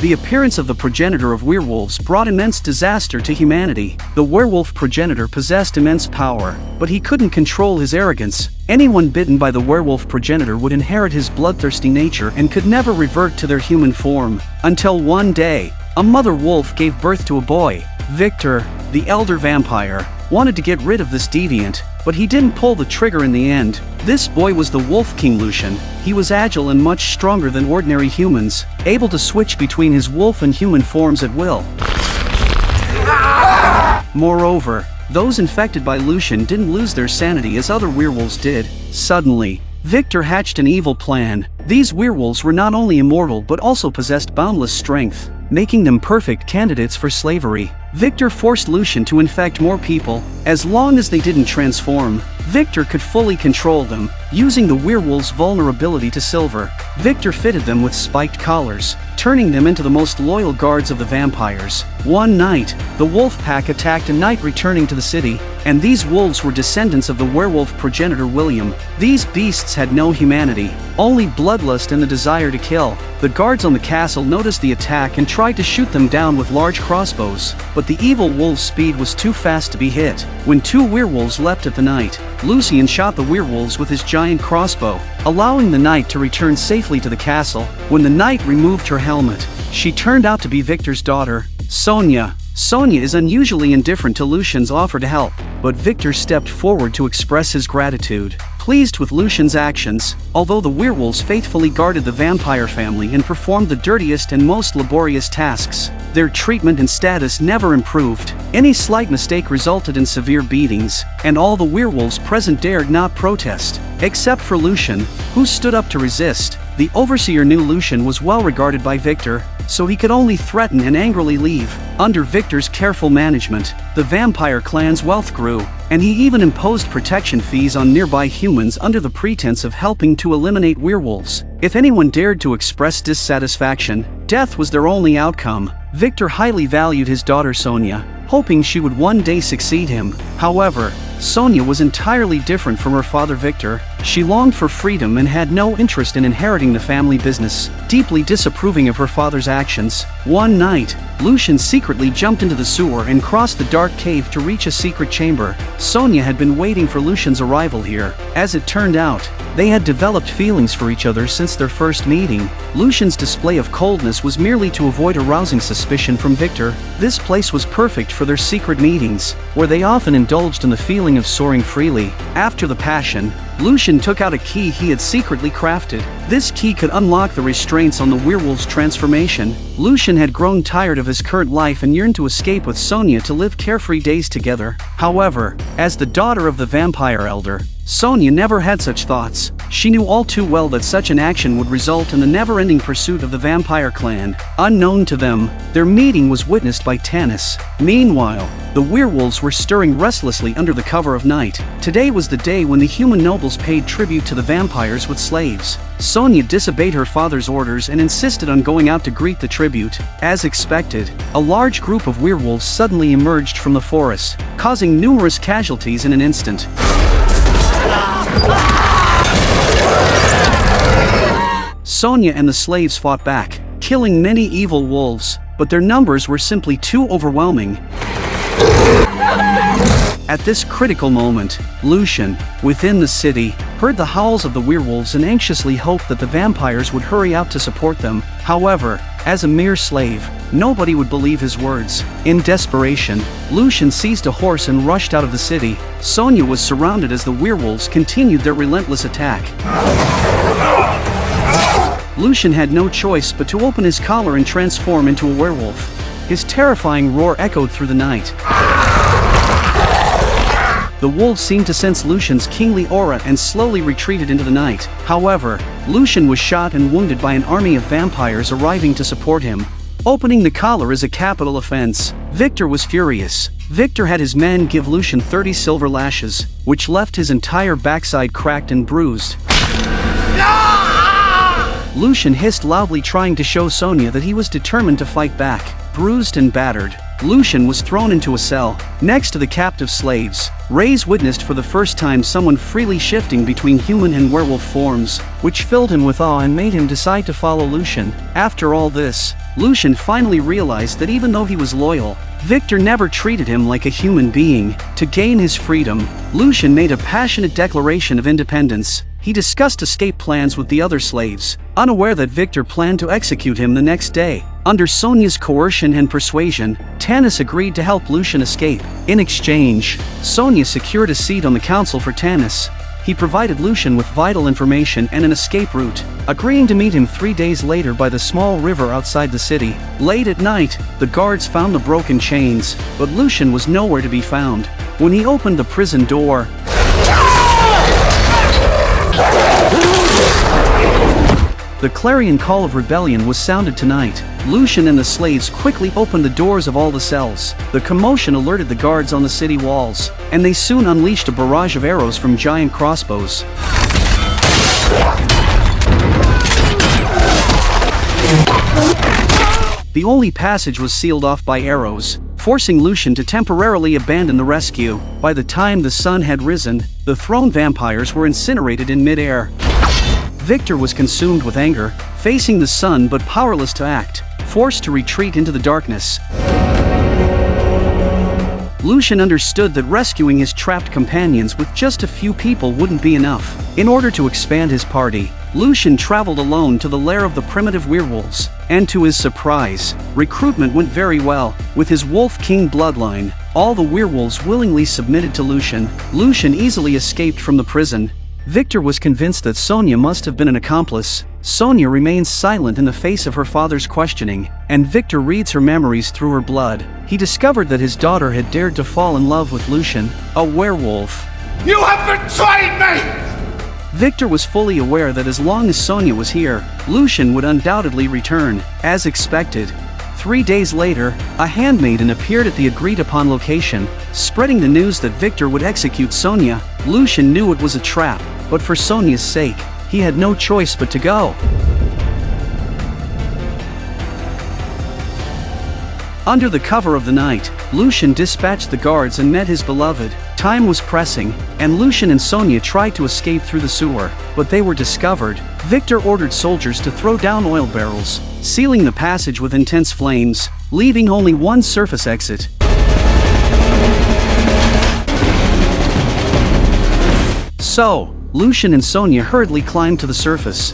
The appearance of the progenitor of werewolves brought immense disaster to humanity. The werewolf progenitor possessed immense power, but he couldn't control his arrogance. Anyone bitten by the werewolf progenitor would inherit his bloodthirsty nature and could never revert to their human form. Until one day, a mother wolf gave birth to a boy. Viktor, the elder vampire, wanted to get rid of this deviant, but he didn't pull the trigger in the end. This boy was the Wolf King Lucian. He was agile and much stronger than ordinary humans, able to switch between his wolf and human forms at will. Moreover, those infected by Lucian didn't lose their sanity as other werewolves did. Suddenly, Viktor hatched an evil plan. These werewolves were not only immortal but also possessed boundless strength, making them perfect candidates for slavery. Viktor forced Lucian to infect more people. As long as they didn't transform, Viktor could fully control them. Using the werewolves' vulnerability to silver, Viktor fitted them with spiked collars, turning them into the most loyal guards of the vampires. One night, the wolf pack attacked a knight returning to the city, and these wolves were descendants of the werewolf progenitor William. These beasts had no humanity, only bloodlust and the desire to kill. The guards on the castle noticed the attack and tried to shoot them down with large crossbows, but the evil wolves' speed was too fast to be hit. When two werewolves leapt at the knight, Lucian shot the werewolves with his giant crossbow, allowing the knight to return safely to the castle. When the knight removed her helmet, she turned out to be Viktor's daughter, Sonia. Sonia is unusually indifferent to Lucian's offer to help, but Viktor stepped forward to express his gratitude. Pleased with Lucian's actions, although the werewolves faithfully guarded the vampire family and performed the dirtiest and most laborious tasks, their treatment and status never improved. Any slight mistake resulted in severe beatings, and all the werewolves present dared not protest, except for Lucian, who stood up to resist. The overseer knew Lucian was well regarded by Viktor, so he could only threaten and angrily leave. Under Viktor's careful management, the vampire clan's wealth grew, and he even imposed protection fees on nearby humans under the pretense of helping to eliminate werewolves. If anyone dared to express dissatisfaction, death was their only outcome. Viktor highly valued his daughter Sonia, hoping she would one day succeed him. However, Sonia was entirely different from her father Viktor. She longed for freedom and had no interest in inheriting the family business. Deeply disapproving of her father's actions, one night, Lucian secretly jumped into the sewer and crossed the dark cave to reach a secret chamber. Sonia had been waiting for Lucian's arrival here. As it turned out, they had developed feelings for each other since their first meeting. Lucian's display of coldness was merely to avoid arousing suspicion from Viktor. This place was perfect for their secret meetings, where they often indulged in the feeling of soaring freely. After the passion, Lucian took out a key he had secretly crafted. This key could unlock the restraints on the werewolf's transformation. Lucian had grown tired of his current life and yearned to escape with Sonia to live carefree days together. However, as the daughter of the vampire elder, Sonia never had such thoughts. She knew all too well that such an action would result in the never-ending pursuit of the vampire clan. Unknown to them, their meeting was witnessed by Tanis. Meanwhile, the werewolves were stirring restlessly under the cover of night. Today was the day when the human nobles paid tribute to the vampires with slaves. Sonia disobeyed her father's orders and insisted on going out to greet the tribute. As expected, a large group of werewolves suddenly emerged from the forest, causing numerous casualties in an instant. Sonia and the slaves fought back, killing many evil wolves, but their numbers were simply too overwhelming. At this critical moment, Lucian, within the city, heard the howls of the werewolves and anxiously hoped that the vampires would hurry out to support them. However, as a mere slave, nobody would believe his words. In desperation, Lucian seized a horse and rushed out of the city. Sonia was surrounded as the werewolves continued their relentless attack. Lucian had no choice but to open his collar and transform into a werewolf. His terrifying roar echoed through the night. The wolves seemed to sense Lucian's kingly aura and slowly retreated into the night. However, Lucian was shot and wounded by an army of vampires arriving to support him. Opening the collar is a capital offense. Viktor was furious. Viktor had his men give Lucian 30 silver lashes, which left his entire backside cracked and bruised. Lucian hissed loudly, trying to show Sonia that he was determined to fight back. Bruised and battered, Lucian was thrown into a cell, next to the captive slaves. Reyes witnessed for the first time someone freely shifting between human and werewolf forms, which filled him with awe and made him decide to follow Lucian. After all this, Lucian finally realized that even though he was loyal, Viktor never treated him like a human being. To gain his freedom, Lucian made a passionate declaration of independence. He discussed escape plans with the other slaves, unaware that Viktor planned to execute him the next day. Under Sonia's coercion and persuasion, Tanis agreed to help Lucian escape. In exchange, Sonia secured a seat on the council for Tanis. He provided Lucian with vital information and an escape route, agreeing to meet him 3 days later by the small river outside the city. Late at night, the guards found the broken chains, but Lucian was nowhere to be found. When he opened the prison door, the clarion call of rebellion was sounded tonight. Lucian and the slaves quickly opened the doors of all the cells. The commotion alerted the guards on the city walls, and they soon unleashed a barrage of arrows from giant crossbows. The only passage was sealed off by arrows, forcing Lucian to temporarily abandon the rescue. By the time the sun had risen, the thrown vampires were incinerated in mid-air. Viktor was consumed with anger, facing the sun but powerless to act, forced to retreat into the darkness. Lucian understood that rescuing his trapped companions with just a few people wouldn't be enough. In order to expand his party, Lucian traveled alone to the lair of the primitive werewolves, and to his surprise, recruitment went very well. With his Wolf King bloodline, all the werewolves willingly submitted to Lucian. Lucian easily escaped from the prison. Viktor was convinced that Sonia must have been an accomplice. Sonia remains silent in the face of her father's questioning, and Viktor reads her memories through her blood. He discovered that his daughter had dared to fall in love with Lucian, a werewolf. You have betrayed me! Viktor was fully aware that as long as Sonia was here, Lucian would undoubtedly return. As expected, 3 days later, a handmaiden appeared at the agreed-upon location, spreading the news that Viktor would execute Sonia. Lucian knew it was a trap, but for Sonia's sake, he had no choice but to go. Under the cover of the night, Lucian dispatched the guards and met his beloved. Time was pressing, and Lucian and Sonia tried to escape through the sewer, but they were discovered. Viktor ordered soldiers to throw down oil barrels, sealing the passage with intense flames, leaving only one surface exit. So, Lucian and Sonia hurriedly climbed to the surface.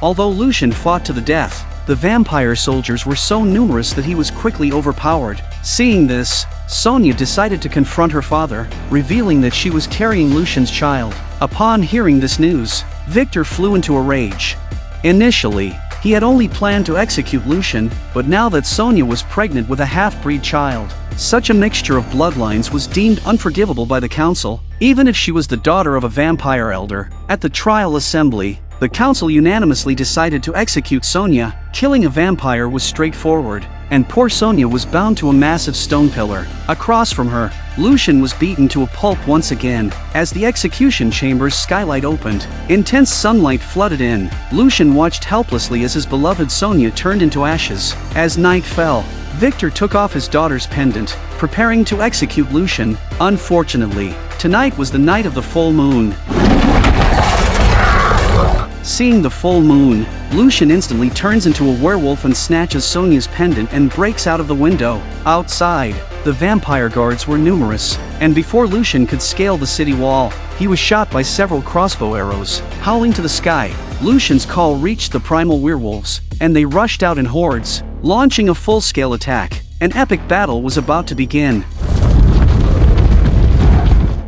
Although Lucian fought to the death, the vampire soldiers were so numerous that he was quickly overpowered. Seeing this, Sonia decided to confront her father, revealing that she was carrying Lucian's child. Upon hearing this news, Viktor flew into a rage. Initially, he had only planned to execute Lucian, but now that Sonia was pregnant with a half-breed child, such a mixture of bloodlines was deemed unforgivable by the council, even if she was the daughter of a vampire elder. At the trial assembly, the council unanimously decided to execute Sonia. Killing a vampire was straightforward, and poor Sonia was bound to a massive stone pillar. Across from her, Lucian was beaten to a pulp once again. As the execution chamber's skylight opened, intense sunlight flooded in. Lucian watched helplessly as his beloved Sonia turned into ashes. As night fell, Viktor took off his daughter's pendant, preparing to execute Lucian. Unfortunately, tonight was the night of the full moon. Seeing the full moon, Lucian instantly turns into a werewolf and snatches Sonia's pendant and breaks out of the window. Outside, the vampire guards were numerous, and before Lucian could scale the city wall, he was shot by several crossbow arrows. Howling to the sky, Lucian's call reached the primal werewolves, and they rushed out in hordes, launching a full-scale attack. An epic battle was about to begin.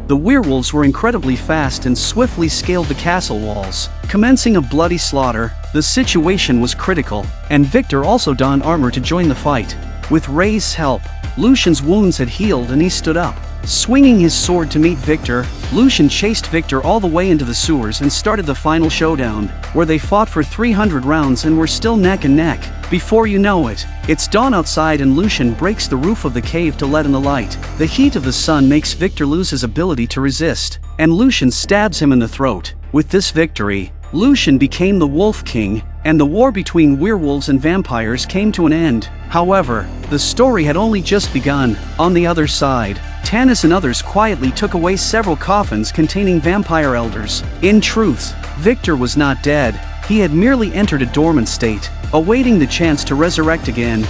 The werewolves were incredibly fast and swiftly scaled the castle walls, commencing a bloody slaughter. The situation was critical, and Viktor also donned armor to join the fight. With Ray's help, Lucian's wounds had healed and he stood up. Swinging his sword to meet Viktor, Lucian chased Viktor all the way into the sewers and started the final showdown, where they fought for 300 rounds and were still neck and neck. Before you know it, it's dawn outside and Lucian breaks the roof of the cave to let in the light. The heat of the sun makes Viktor lose his ability to resist, and Lucian stabs him in the throat. With this victory, Lucian became the Wolf King, and the war between werewolves and vampires came to an end. However, the story had only just begun. On the other side, Tanis and others quietly took away several coffins containing vampire elders. In truth, Viktor was not dead. He had merely entered a dormant state, awaiting the chance to resurrect again.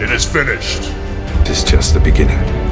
It is finished. It is just the beginning.